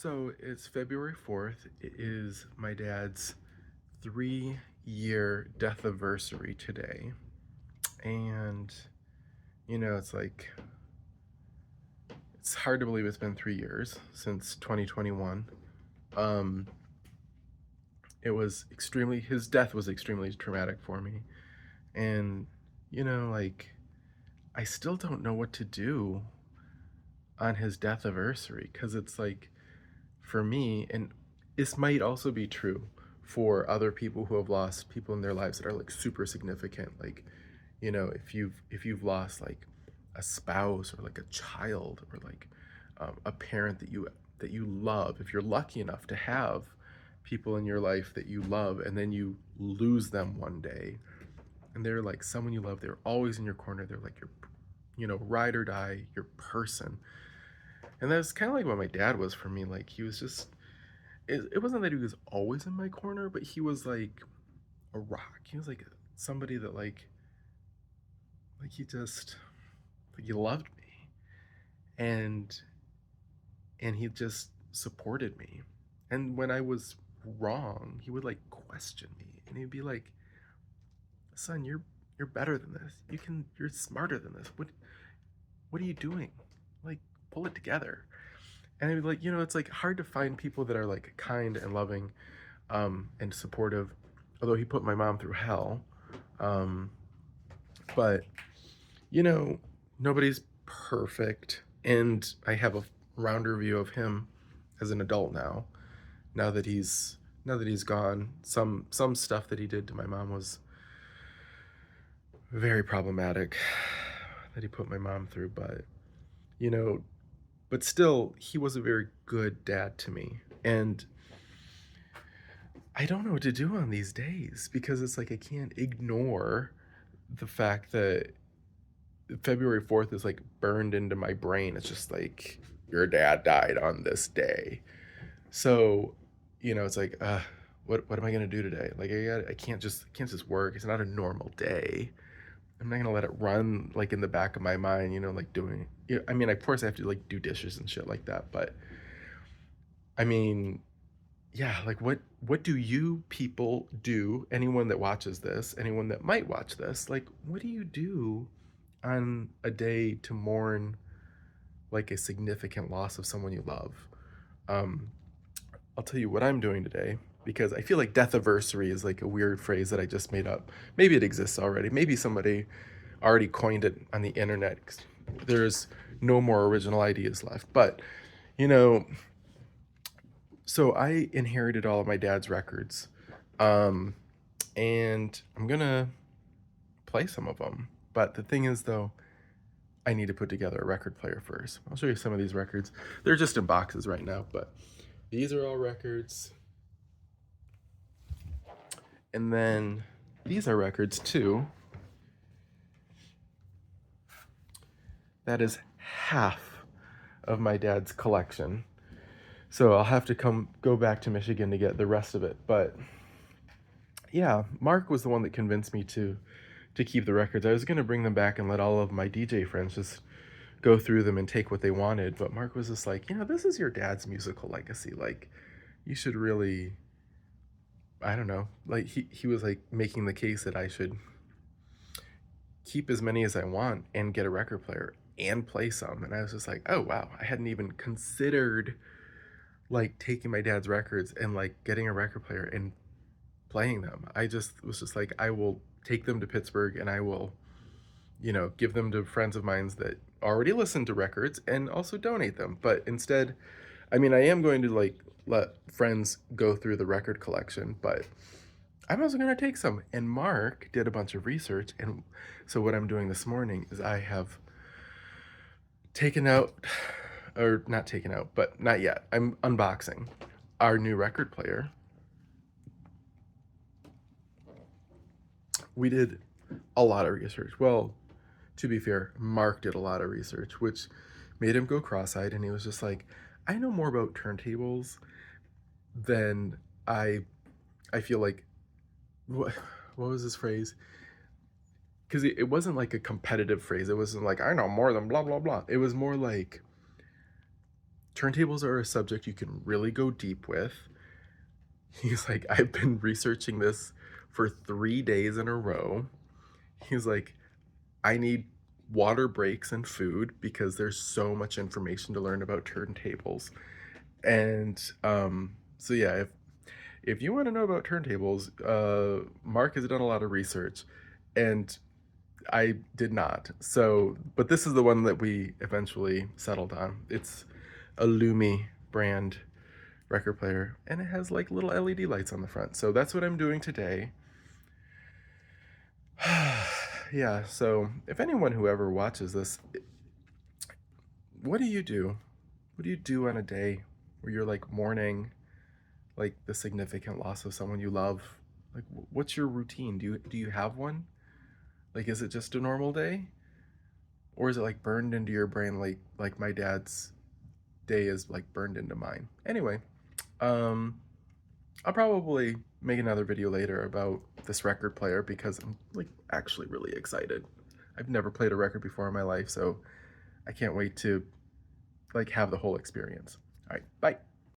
So it's February 4th. It is my dad's 3-year death anniversary today. And, it's like, it's hard to believe it's been 3 years since 2021. Um, his death was extremely traumatic for me. And, like, I still don't know what to do on his death anniversary because it's like, for me, and this might also be true for other people who have lost people in their lives that are like super significant, like, if you've lost like a spouse or like a child or like a parent that you love. If you're lucky enough to have people in your life that you love and then you lose them one day, and they're like someone you love, they're always in your corner, they're like your ride or die, your person. And that's kind of like what my dad was for me. Like, he was just, it wasn't that he was always in my corner, but he was like a rock. He was like somebody that like he just, like, he loved me, and he just supported me. And when I was wrong, he would like question me, and he'd be like, "Son, you're better than this. You're smarter than this. What are you doing? Like, pull it together." And I'd be like, it's like hard to find people that are like kind and loving, and supportive. Although he put my mom through hell, um, but you know, nobody's perfect, and I have a rounder view of him as an adult now. Now that he's gone, some stuff that he did to my mom was very problematic that he put my mom through, you know, but still, he was a very good dad to me, and I don't know what to do on these days because it's like I can't ignore the fact that February 4th is like burned into my brain. It's just like your dad died on this day. So, it's like what am I going to do today? Like I can't just work. It's not a normal day. I'm not going to let it run like in the back of my mind, like doing I mean, of course I have to like do dishes and shit like that, but I mean, yeah, like what do you people do? Anyone that watches this, anyone that might watch this, like what do you do on a day to mourn like a significant loss of someone you love? Um, I'll tell you what I'm doing today because I feel like death anniversary is like a weird phrase that I just made up. Maybe it exists already. Maybe somebody already coined it on the internet. There's no more original ideas left. But, you know, so I inherited all of my dad's records. Um, and I'm going to play some of them. But the thing is, though, I need to put together a record player first. I'll show you some of these records. They're just in boxes right now, but these are all records. And then these are records too. That is half of my dad's collection. So I'll have to go back to Michigan to get the rest of it. But yeah, Mark was the one that convinced me to keep the records. I was gonna bring them back and let all of my DJ friends just go through them and take what they wanted. But Mark was just like, this is your dad's musical legacy. Like, you should really, I don't know. Like he was like making the case that I should keep as many as I want and get a record player and play some. And I was just like, oh wow, I hadn't even considered like taking my dad's records and like getting a record player and playing them. I just was just like, I will take them to Pittsburgh and I will, give them to friends of mine that already listen to records and also donate them. But instead, I mean, I am going to like let friends go through the record collection, but I'm also going to take some. And Mark did a bunch of research. And so what I'm doing this morning is I have taken out, or not taken out, but not yet. I'm unboxing our new record player. We did a lot of research. Well, to be fair, Mark did a lot of research, which made him go cross-eyed. And he was just like, I know more about turntables than I I feel like, what was his phrase? Because it wasn't like a competitive phrase. It wasn't like, I know more than blah blah blah. It was more like, Turntables are a subject you can really go deep with. He's like, I've been researching this for 3 days in a row. He's like, I need water breaks and food because there's so much information to learn about turntables. And so yeah, if you want to know about turntables, Mark has done a lot of research, and I did not. So, but this is the one that we eventually settled on. It's a Lumi brand record player, and it has like little LED lights on the front. So that's what I'm doing today. Yeah, so if anyone who ever watches this, what do you do? What do you do on a day where you're like mourning like the significant loss of someone you love? Like what's your routine? Do you have one? Like is it just a normal day? Or is it like burned into your brain like my dad's day is like burned into mine? Anyway, um I'll probably make another video later about this record player because I'm like actually really excited. I've never played a record before in my life, so I can't wait to like have the whole experience. All right, bye.